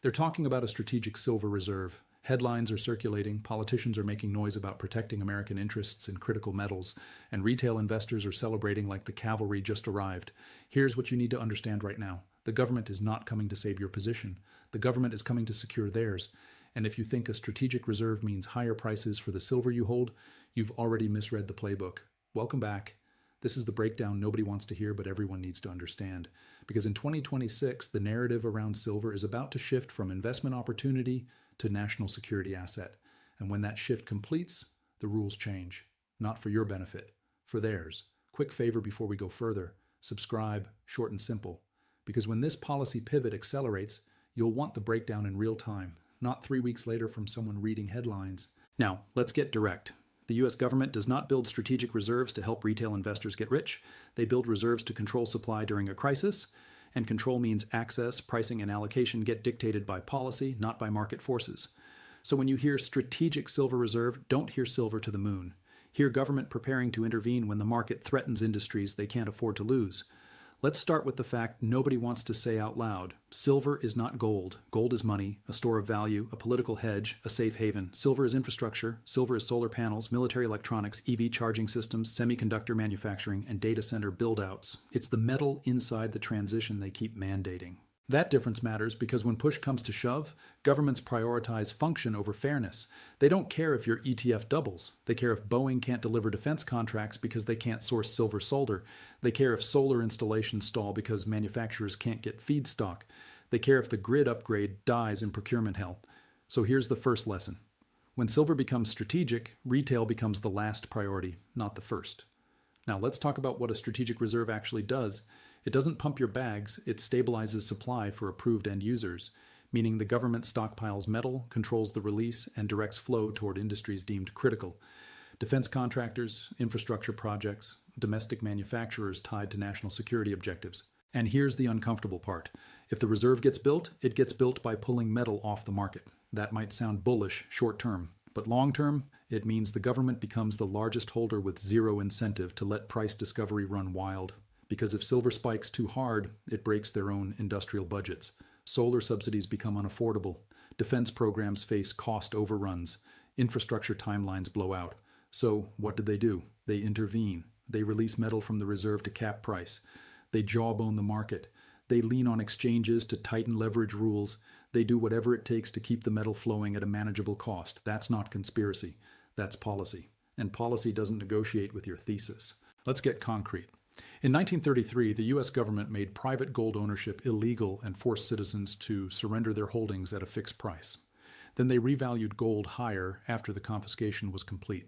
They're talking about a strategic silver reserve. Headlines are circulating, politicians are making noise about protecting American interests in critical metals, and retail investors are celebrating like the cavalry just arrived. Here's what you need to understand right now. The government is not coming to save your position. The government is coming to secure theirs. And if you think a strategic reserve means higher prices for the silver you hold, you've already misread the playbook. Welcome back. This is the breakdown nobody wants to hear, but everyone needs to understand. Because in 2026, the narrative around silver is about to shift from investment opportunity to national security asset. And when that shift completes, the rules change. Not for your benefit, for theirs. Quick favor before we go further. Subscribe, short and simple. Because when this policy pivot accelerates, you'll want the breakdown in real time, not 3 weeks later from someone reading headlines. Now, let's get direct. The U.S. government does not build strategic reserves to help retail investors get rich. They build reserves to control supply during a crisis, and control means access, pricing, and allocation get dictated by policy, not by market forces. So when you hear strategic silver reserve, don't hear silver to the moon. Hear government preparing to intervene when the market threatens industries they can't afford to lose. Let's start with the fact nobody wants to say out loud. Silver is not gold. Gold is money, a store of value, a political hedge, a safe haven. Silver is infrastructure. Silver is solar panels, military electronics, EV charging systems, semiconductor manufacturing, and data center build-outs. It's the metal inside the transition they keep mandating. That difference matters because when push comes to shove, governments prioritize function over fairness. They don't care if your ETF doubles. They care if Boeing can't deliver defense contracts because they can't source silver solder. They care if solar installations stall because manufacturers can't get feedstock. They care if the grid upgrade dies in procurement hell. So here's the first lesson. When silver becomes strategic, retail becomes the last priority, not the first. Now let's talk about what a strategic reserve actually does. It doesn't pump your bags, it stabilizes supply for approved end users, meaning the government stockpiles metal, controls the release, and directs flow toward industries deemed critical. Defense contractors, infrastructure projects, domestic manufacturers tied to national security objectives. And here's the uncomfortable part. If the reserve gets built, it gets built by pulling metal off the market. That might sound bullish short term, but long term, it means the government becomes the largest holder with zero incentive to let price discovery run wild. Because if silver spikes too hard, it breaks their own industrial budgets. Solar subsidies become unaffordable. Defense programs face cost overruns. Infrastructure timelines blow out. So what do? They intervene. They release metal from the reserve to cap price. They jawbone the market. They lean on exchanges to tighten leverage rules. They do whatever it takes to keep the metal flowing at a manageable cost. That's not conspiracy. That's policy. And policy doesn't negotiate with your thesis. Let's get concrete. In 1933, the U.S. government made private gold ownership illegal and forced citizens to surrender their holdings at a fixed price. Then they revalued gold higher after the confiscation was complete.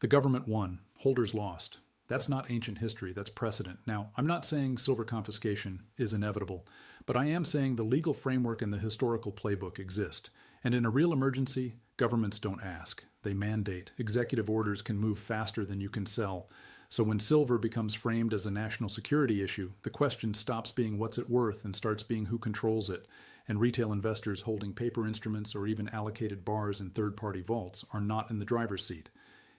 The government won. Holders lost. That's not ancient history, that's precedent. Now, I'm not saying silver confiscation is inevitable, but I am saying the legal framework and the historical playbook exist. And in a real emergency, governments don't ask. They mandate. Executive orders can move faster than you can sell. So when silver becomes framed as a national security issue, the question stops being what's it worth and starts being who controls it. And retail investors holding paper instruments or even allocated bars in third-party vaults are not in the driver's seat.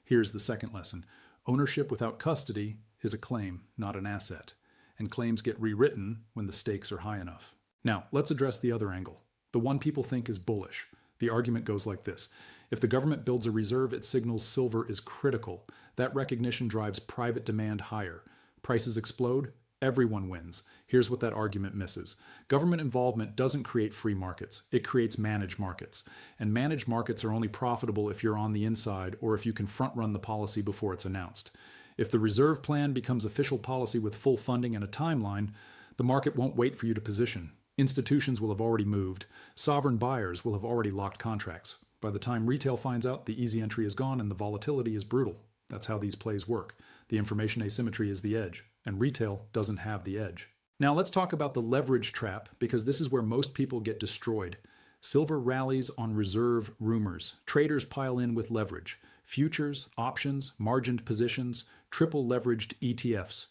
Here's the second lesson. Ownership without custody is a claim, not an asset. And claims get rewritten when the stakes are high enough. Now, let's address the other angle. The one people think is bullish. The argument goes like this. If the government builds a reserve, it signals silver is critical. That recognition drives private demand higher. Prices explode, everyone wins. Here's what that argument misses. Government involvement doesn't create free markets. It creates managed markets. And managed markets are only profitable if you're on the inside or if you can front-run the policy before it's announced. If the reserve plan becomes official policy with full funding and a timeline, the market won't wait for you to position. Institutions will have already moved. Sovereign buyers will have already locked contracts. By the time retail finds out, the easy entry is gone and the volatility is brutal. That's how these plays work. The information asymmetry is the edge, and retail doesn't have the edge. Now let's talk about the leverage trap, because this is where most people get destroyed. Silver rallies on reserve rumors. Traders pile in with leverage. Futures, options, margined positions, triple leveraged ETFs.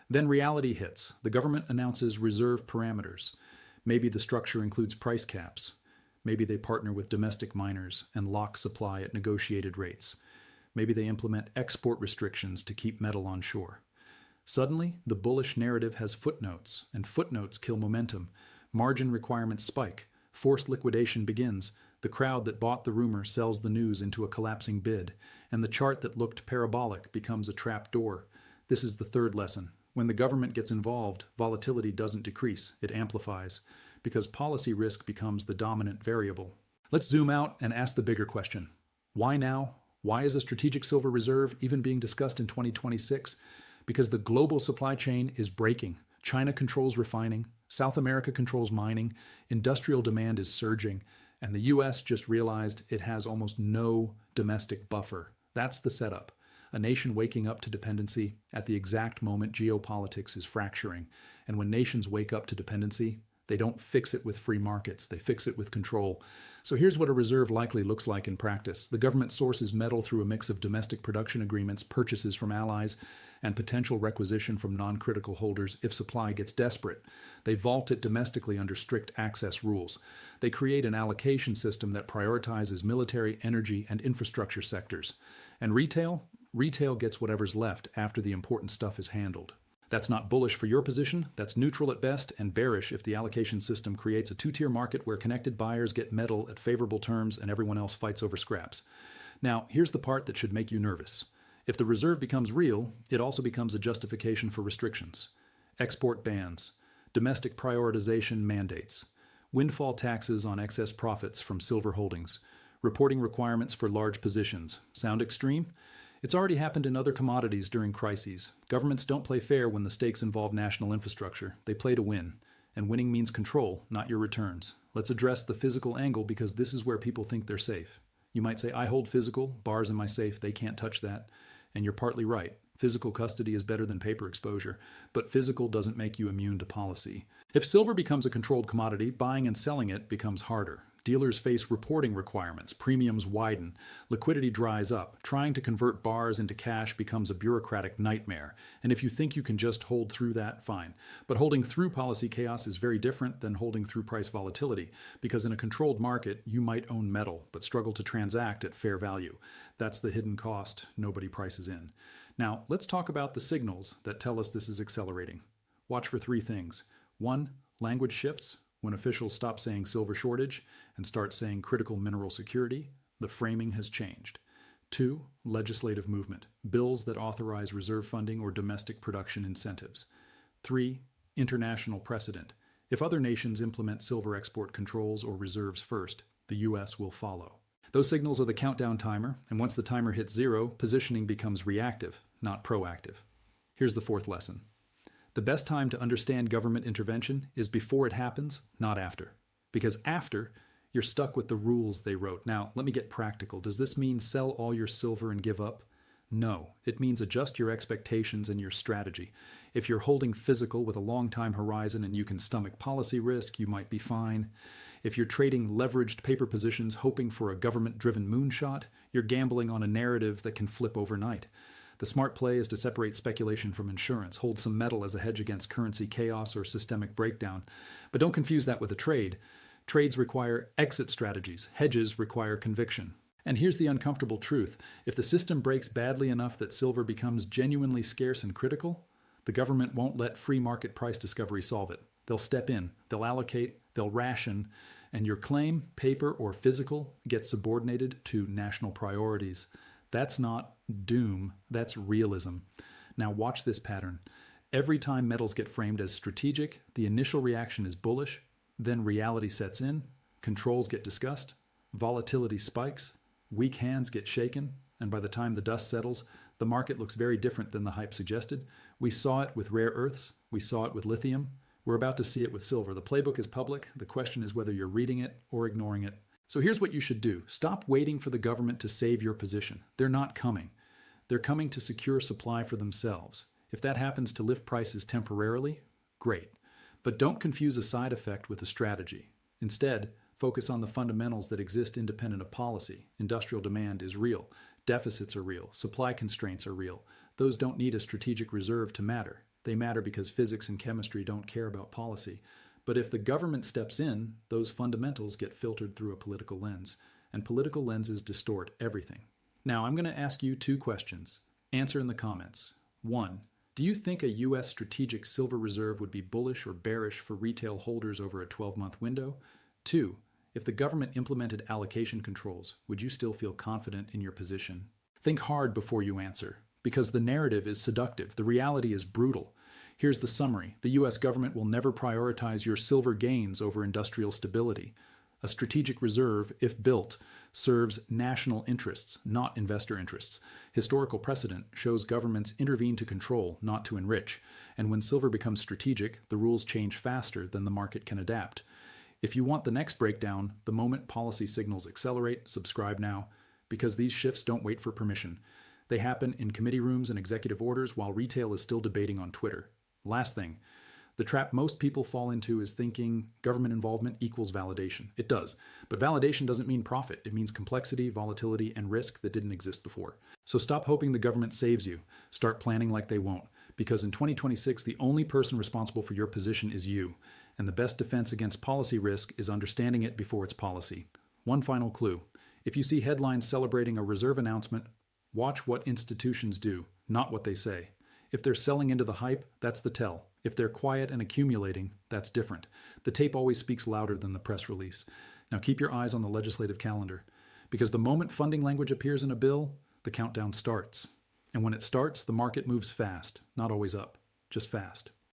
Then reality hits. The government announces reserve parameters. Maybe the structure includes price caps. Maybe they partner with domestic miners and lock supply at negotiated rates. Maybe they implement export restrictions to keep metal on shore. Suddenly, the bullish narrative has footnotes, and footnotes kill momentum. Margin requirements spike. Forced liquidation begins. The crowd that bought the rumor sells the news into a collapsing bid, and the chart that looked parabolic becomes a trap door. This is the third lesson. When the government gets involved, volatility doesn't decrease, it amplifies, because policy risk becomes the dominant variable. Let's zoom out and ask the bigger question. Why now? Why is a strategic silver reserve even being discussed in 2026? Because the global supply chain is breaking. China controls refining, South America controls mining, industrial demand is surging, and the US just realized it has almost no domestic buffer. That's the setup. A nation waking up to dependency at the exact moment geopolitics is fracturing. And when nations wake up to dependency, they don't fix it with free markets, they fix it with control. So here's what a reserve likely looks like in practice. The government sources metal through a mix of domestic production agreements, purchases from allies, and potential requisition from non-critical holders if supply gets desperate. They vault it domestically under strict access rules. They create an allocation system that prioritizes military, energy, and infrastructure sectors. And retail gets whatever's left after the important stuff is handled. That's not bullish for your position, that's neutral at best, and bearish if the allocation system creates a two-tier market where connected buyers get metal at favorable terms and everyone else fights over scraps. Now, here's the part that should make you nervous. If the reserve becomes real, it also becomes a justification for restrictions. Export bans, domestic prioritization mandates, windfall taxes on excess profits from silver holdings, reporting requirements for large positions. Sound extreme? It's already happened in other commodities during crises. Governments don't play fair when the stakes involve national infrastructure. They play to win. And winning means control, not your returns. Let's address the physical angle because this is where people think they're safe. You might say, I hold physical, bars in my safe, they can't touch that. And you're partly right. Physical custody is better than paper exposure, but physical doesn't make you immune to policy. If silver becomes a controlled commodity, buying and selling it becomes harder. Dealers face reporting requirements, premiums widen, liquidity dries up. Trying to convert bars into cash becomes a bureaucratic nightmare. And if you think you can just hold through that, fine. But holding through policy chaos is very different than holding through price volatility, because in a controlled market, you might own metal, but struggle to transact at fair value. That's the hidden cost nobody prices in. Now, let's talk about the signals that tell us this is accelerating. Watch for three things. 1, language shifts. When officials stop saying silver shortage and start saying critical mineral security, the framing has changed. 2, legislative movement, bills that authorize reserve funding or domestic production incentives. 3, international precedent. If other nations implement silver export controls or reserves first, the U.S. will follow. Those signals are the countdown timer, and once the timer hits 0, positioning becomes reactive, not proactive. Here's the fourth lesson. The best time to understand government intervention is before it happens, not after. Because after, you're stuck with the rules they wrote. Now, let me get practical. Does this mean sell all your silver and give up? No. It means adjust your expectations and your strategy. If you're holding physical with a long time horizon and you can stomach policy risk, you might be fine. If you're trading leveraged paper positions hoping for a government-driven moonshot, you're gambling on a narrative that can flip overnight. The smart play is to separate speculation from insurance, hold some metal as a hedge against currency chaos or systemic breakdown. But don't confuse that with a trade. Trades require exit strategies. Hedges require conviction. And here's the uncomfortable truth. If the system breaks badly enough that silver becomes genuinely scarce and critical, the government won't let free market price discovery solve it. They'll step in, they'll allocate, they'll ration, and your claim, paper or physical, gets subordinated to national priorities. That's not doom, that's realism. Now watch this pattern. Every time metals get framed as strategic, the initial reaction is bullish, then reality sets in, controls get discussed, volatility spikes, weak hands get shaken, and by the time the dust settles, the market looks very different than the hype suggested. We saw it with rare earths, we saw it with lithium, we're about to see it with silver. The playbook is public, the question is whether you're reading it or ignoring it. So here's what you should do. Stop waiting for the government to save your position. They're not coming. They're coming to secure supply for themselves. If that happens to lift prices temporarily, great. But don't confuse a side effect with a strategy. Instead, focus on the fundamentals that exist independent of policy. Industrial demand is real. Deficits are real. Supply constraints are real. Those don't need a strategic reserve to matter. They matter because physics and chemistry don't care about policy. But if the government steps in, those fundamentals get filtered through a political lens, and political lenses distort everything. Now, I'm going to ask you 2 questions. Answer in the comments. 1, do you think a U.S. strategic silver reserve would be bullish or bearish for retail holders over a 12-month window? 2, If the government implemented allocation controls, would you still feel confident in your position? Think hard before you answer, because the narrative is seductive, the reality is brutal. Here's the summary. The US government will never prioritize your silver gains over industrial stability. A strategic reserve, if built, serves national interests, not investor interests. Historical precedent shows governments intervene to control, not to enrich. And when silver becomes strategic, the rules change faster than the market can adapt. If you want the next breakdown, the moment policy signals accelerate, subscribe now, because these shifts don't wait for permission. They happen in committee rooms and executive orders while retail is still debating on Twitter. Last thing. The trap most people fall into is thinking government involvement equals validation. It does. But validation doesn't mean profit. It means complexity, volatility, and risk that didn't exist before. So stop hoping the government saves you. Start planning like they won't. Because in 2026, the only person responsible for your position is you. And the best defense against policy risk is understanding it before it's policy. One final clue. If you see headlines celebrating a reserve announcement, watch what institutions do, not what they say. If they're selling into the hype, that's the tell. If they're quiet and accumulating, that's different. The tape always speaks louder than the press release. Now keep your eyes on the legislative calendar, because the moment funding language appears in a bill, the countdown starts. And when it starts, the market moves fast, not always up, just fast.